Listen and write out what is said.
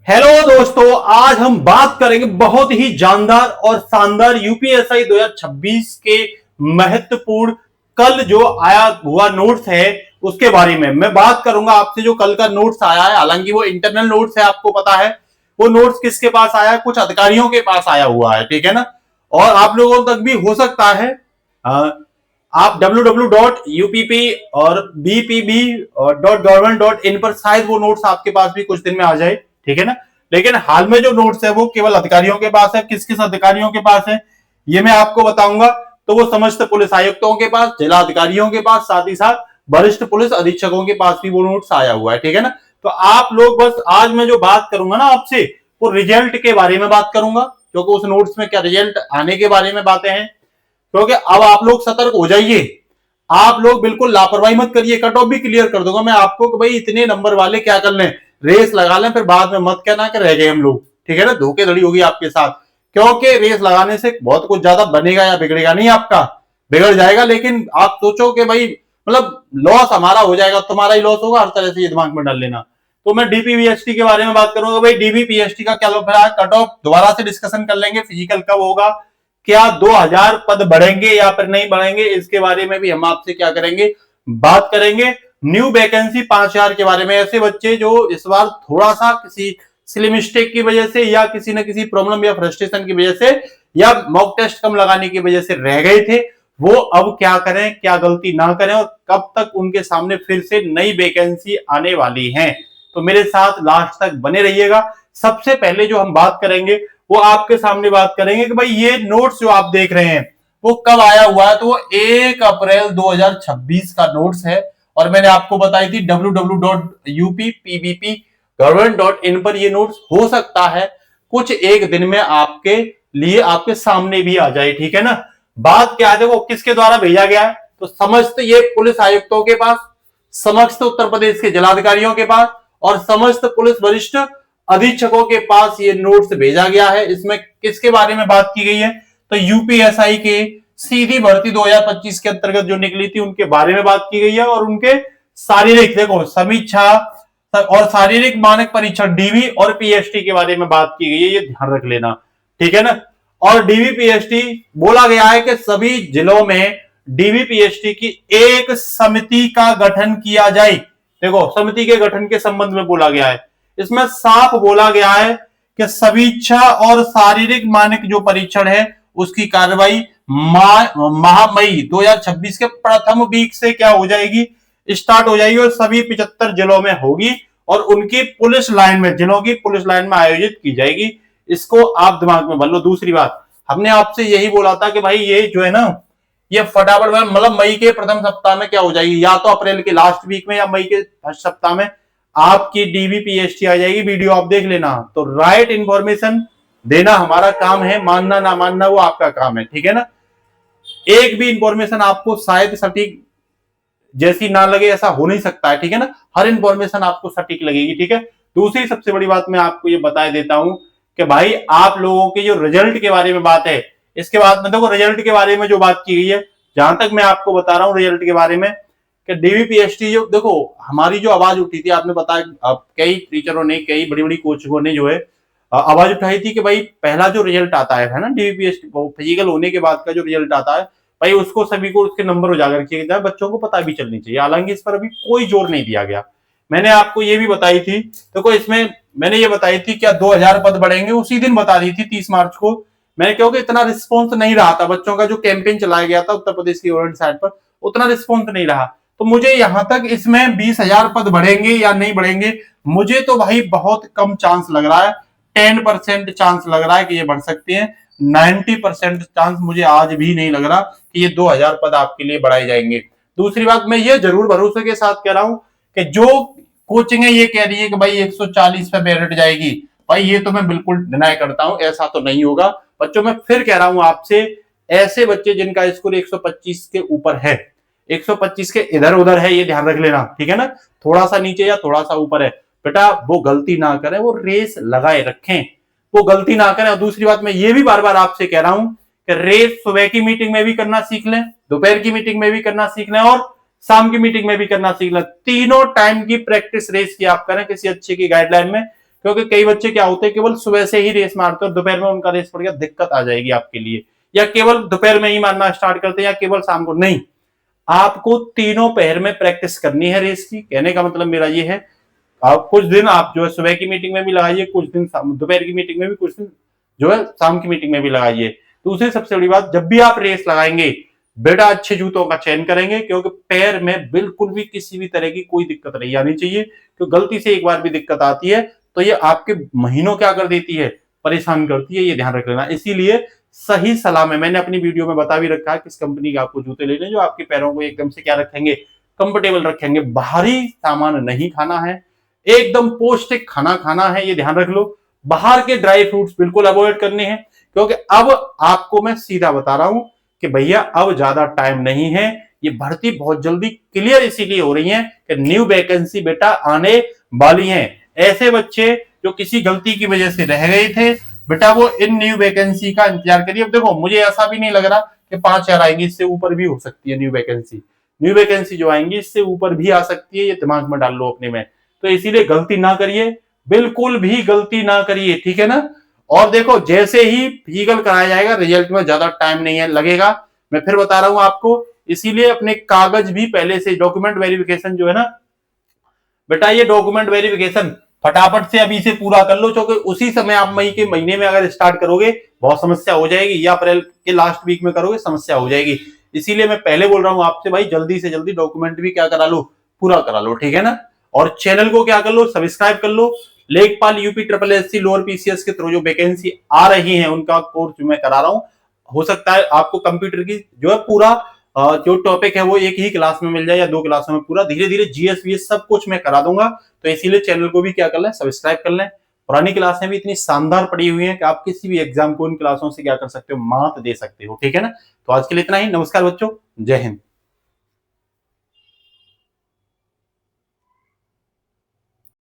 Hello दोस्तों, आज हम बात करेंगे बहुत ही जानदार और शानदार यूपीएसआई 2026 के महत्वपूर्ण कल जो आया हुआ नोट्स है उसके बारे में मैं बात करूंगा आपसे। जो कल का नोट्स आया है, हालांकि वो इंटरनल नोट्स है, आपको पता है वो नोट्स किसके पास आया है, कुछ अधिकारियों के पास आया हुआ है, ठीक है ना। और आप लोगों तक भी हो सकता है। आप www.upp और bpb.government.in पर शायद वो नोट्स आपके पास भी कुछ दिन में आ जाए, ठीक है ना। लेकिन हाल में जो नोट्स है वो केवल अधिकारियों के पास है। किस किस अधिकारियों के पास है ये मैं आपको बताऊंगा। तो वो समस्त पुलिस आयुक्तों के पास, जिला अधिकारियों के पास, साथ ही साथ वरिष्ठ पुलिस अधीक्षकों के पास भी वो नोट्स आया हुआ है, ठीक है ना। तो आप लोग बस आज मैं जो बात करूंगा ना आपसे, वो रिजल्ट के बारे में बात करूंगा, क्योंकि उस नोट्स में क्या रिजल्ट आने के बारे में बातें हैं। क्योंकि अब आप लोग सतर्क हो जाइए, आप लोग बिल्कुल लापरवाही मत करिए। कट ऑफ भी क्लियर कर दूंगा मैं आपको कि भाई इतने नंबर वाले क्या कर लें, रेस लगा लें, फिर बाद में मत कहना कि रह गए हम लोग, ठीक है ना। धोखेधड़ी होगी आपके साथ, क्योंकि रेस लगाने से बहुत कुछ ज्यादा बनेगा या बिगड़ेगा नहीं, आपका बिगड़ जाएगा। लेकिन आप सोचो कि भाई मतलब लॉस हमारा हो जाएगा, तुम्हारा ही लॉस होगा, हर तरह से ये दिमाग में डाल लेना। तो मैं डीपीवीएसटी के बारे में बात करूंगा। भाई डीबीपीएसटी का क्या कट ऑफ दोबारा से डिस्कशन कर लेंगे। फिजिकल कब होगा, क्या 2000 पद बढ़ेंगे या फिर नहीं बढ़ेंगे, इसके बारे में भी हम आपसे क्या करेंगे, बात करेंगे। न्यू वैकेंसी 5000 के बारे में, ऐसे बच्चे जो इस बार थोड़ा सा किसी सिली मिस्टेक की वजह से या किसी न किसी प्रॉब्लम या फ्रस्ट्रेशन की वजह से या मॉक टेस्ट कम लगाने की वजह से रह गए थे, वो अब क्या करें, क्या गलती ना करें और कब तक उनके सामने फिर से नई वैकेंसी आने वाली है। तो मेरे साथ लास्ट तक बने रहिएगा। सबसे पहले जो हम बात करेंगे वो आपके सामने बात करेंगे कि भाई ये नोट्स जो आप देख रहे हैं वो कब आया हुआ है। तो वो 1 अप्रैल 2026 का नोट्स है और मैंने आपको बताई थी www.uppbp.government.in पर ये नोट्स हो सकता है कुछ एक दिन में आपके लिए आपके सामने भी आ जाए, ठीक है ना। बात क्या है, वो किसके द्वारा भेजा गया है, तो समस्त ये पुलिस आयुक्तों के पास, समस्त उत्तर प्रदेश के जिलाधिकारियों के पास और समस्त पुलिस वरिष्ठ अधीक्षकों के पास ये नोट्स भेजा गया है। इसमें किसके बारे में बात की गई है, तो यूपीएसआई के सीधी भर्ती 2025 के अंतर्गत जो निकली थी उनके बारे में बात की गई है और उनके शारीरिक देखो समीक्षा और शारीरिक मानक परीक्षण डीवी और पीएसटी के बारे में बात की गई है, ये ध्यान रख लेना, ठीक है ना। और डीवी पीएसटी बोला गया है कि सभी जिलों में डीवी पीएसटी की एक समिति का गठन किया जाए। देखो समिति के गठन के संबंध में बोला गया है, इसमें साफ बोला गया है कि समीक्षा और शारीरिक मानक जो परीक्षण है उसकी कार्रवाई माह मई 2026 के प्रथम वीक से क्या हो जाएगी, स्टार्ट हो जाएगी और सभी 75 जिलों में होगी और उनकी पुलिस लाइन में, जिलों की पुलिस लाइन में आयोजित की जाएगी। इसको आप दिमाग में भर लो। दूसरी बात, हमने आपसे यही बोला था कि भाई ये जो है ना, ये फटाफट मतलब मई के प्रथम सप्ताह में क्या हो जाएगी, या तो अप्रैल के लास्ट वीक में या मई के फर्स्ट सप्ताह में आपकी डीबीपीएसटी आ जाएगी। वीडियो आप देख लेना। तो राइट इंफॉर्मेशन देना हमारा काम है, मानना ना मानना वो आपका काम है, ठीक है ना। एक भी इंफॉर्मेशन आपको शायद सटीक जैसी ना लगे, ऐसा हो नहीं सकता है, ठीक है ना। हर इंफॉर्मेशन आपको सटीक लगेगी, ठीक है। दूसरी सबसे बड़ी बात मैं आपको ये बता देता हूं कि भाई आप लोगों के जो रिजल्ट के बारे में बात है, इसके बाद में देखो रिजल्ट के बारे में जो बात की गई है, जहां तक मैं आपको बता रहा हूं रिजल्ट के बारे में कि डीवीपीएसटी जो देखो हमारी जो आवाज उठी थी, आपने बताया कई टीचरों ने, कई बड़ी बड़ी कोचिंगों ने जो है आवाज उठाई थी कि भाई पहला जो रिजल्ट आता है ना डीवीपीएसटी फिजिकल होने के बाद का जो रिजल्ट आता है भाई उसको सभी को उसके नंबर उजागर किए जाए, बच्चों को पता भी चलनी चाहिए। हालांकि इस पर अभी कोई जोर नहीं दिया गया। मैंने आपको ये भी बताई थी, देखो इसमें मैंने ये बताई थी क्या 2000 पद बढ़ेंगे, उसी दिन बता दी थी 30 मार्च को मैंने, क्योंकि इतना रिस्पॉन्स नहीं रहा था बच्चों का, जो कैंपेन चलाया गया था उत्तर प्रदेश की गवर्नमेंट साइड पर उतना रिस्पॉन्स नहीं रहा। तो मुझे यहां तक इसमें 20,000 पद बढ़ेंगे या नहीं बढ़ेंगे, मुझे तो भाई बहुत कम चांस लग रहा है। 10% चांस लग रहा है कि ये बढ़ सकते हैं। 90% चांस मुझे आज भी नहीं लग रहा कि ये 2000 पद आपके लिए बढ़ाए जाएंगे। दूसरी बात मैं ये जरूर भरोसे के साथ कह रहा हूं कि जो कोचिंग है ये कह रही है कि भाई 140 पे मेरिट जाएगी, भाई ये तो मैं बिल्कुल डिनाई करता हूं, ऐसा तो नहीं होगा। बच्चों मैं फिर कह रहा हूं आपसे, ऐसे बच्चे जिनका स्कोर 125 के ऊपर है, 125 के इधर उधर है, ये ध्यान रख लेना, ठीक है ना। थोड़ा सा नीचे या थोड़ा सा ऊपर है, बेटा वो गलती ना करें, वो रेस लगाए रखें, वो गलती ना करें। और दूसरी बात मैं ये भी बार बार आपसे कह रहा हूं कि रेस सुबह की मीटिंग में भी करना सीख लें, दोपहर की मीटिंग में भी करना सीख लें और शाम की मीटिंग में भी करना सीख लें। तीनों टाइम की प्रैक्टिस रेस की आप करें किसी अच्छे की गाइडलाइन में। क्योंकि कई बच्चे क्या होते हैं केवल सुबह से ही रेस मारते हैं और दोपहर में उनका रेस पड़ गया, दिक्कत आ जाएगी आपके लिए। या केवल दोपहर में ही मारना स्टार्ट करते हैं या केवल शाम को, नहीं, आपको तीनों पहर में प्रैक्टिस करनी है रेस की। कहने का मतलब मेरा ये है, आप कुछ दिन आप जो है सुबह की मीटिंग में भी लगाइए, कुछ दिन दोपहर की मीटिंग में भी, कुछ दिन जो है शाम की मीटिंग में भी लगाइए। दूसरी सबसे बड़ी बात, जब भी आप रेस लगाएंगे बेटा अच्छे जूतों का चयन करेंगे, क्योंकि पैर में बिल्कुल भी किसी भी तरह की कोई दिक्कत नहीं आनी चाहिए। क्योंकि गलती से एक बार भी दिक्कत आती है तो ये आपके महीनों क्या कर देती है, परेशान करती है, ये ध्यान रख लेना। इसीलिए सही सलाह में मैंने अपनी वीडियो में बता भी रखा है किस कंपनी के आपको जूते लेने जो आपके पैरों को एकदम से क्या रखेंगे, कंफर्टेबल रखेंगे। बाहरी सामान नहीं खाना है, एकदम पौष्टिक खाना खाना है, ये ध्यान रख लो। बाहर के ड्राई फ्रूट्स बिल्कुल अवॉइड करने हैं, क्योंकि अब आपको मैं सीधा बता रहा हूं कि भैया अब ज्यादा टाइम नहीं है। ये भर्ती बहुत जल्दी क्लियर इसीलिए हो रही है कि न्यू वैकेंसी बेटा आने वाली है। ऐसे बच्चे जो किसी गलती की वजह से रह गए थे बेटा, वो इन न्यू वैकेंसी का इंतजार करिए। अब देखो मुझे ऐसा भी नहीं लग रहा कि 5,000 आएंगी, इससे ऊपर भी हो सकती है न्यू वैकेंसी। न्यू वैकेंसी जो आएंगी इससे ऊपर भी आ सकती है, ये दिमाग में डाल लो अपने में। तो इसीलिए गलती ना करिए, बिल्कुल भी गलती ना करिए, ठीक है ना। और देखो जैसे ही फिजिकल कराया जाएगा, रिजल्ट में ज्यादा टाइम नहीं है लगेगा, मैं फिर बता रहा हूं आपको। इसीलिए अपने कागज भी पहले से, डॉक्यूमेंट वेरिफिकेशन जो है ना बेटा, ये डॉक्यूमेंट वेरिफिकेशन फटाफट से अभी से पूरा कर लो, क्योंकि उसी समय आप मई के महीने में अगर स्टार्ट करोगे बहुत समस्या हो जाएगी, या अप्रैल के लास्ट वीक में करोगे समस्या हो जाएगी। इसीलिए मैं पहले बोल रहा हूं आपसे भाई, जल्दी से जल्दी डॉक्यूमेंट भी क्या करा लो, पूरा करा लो, ठीक है ना। और चैनल को क्या कर लो, सब्सक्राइब कर लो। लेखपाल UP triple SC lower PCS के थ्रू जो वैकेंसी आ रही है उनका कोर्स मैं करा रहा हूं। हो सकता है आपको कंप्यूटर की जो है पूरा जो टॉपिक है वो एक ही क्लास में मिल जाए या 2 क्लासों में पूरा, धीरे धीरे जीएस वीएस सब कुछ मैं करा दूंगा। तो इसीलिए चैनल को भी क्या कर लें, सब्सक्राइब कर लें। पुरानी क्लासें भी इतनी शानदार पड़ी हुई हैं कि आप किसी भी एग्जाम को इन क्लासों से क्या कर सकते हो, मात दे सकते हो, ठीक है ना। तो आज के लिए इतना ही, नमस्कार बच्चों, जय हिंद।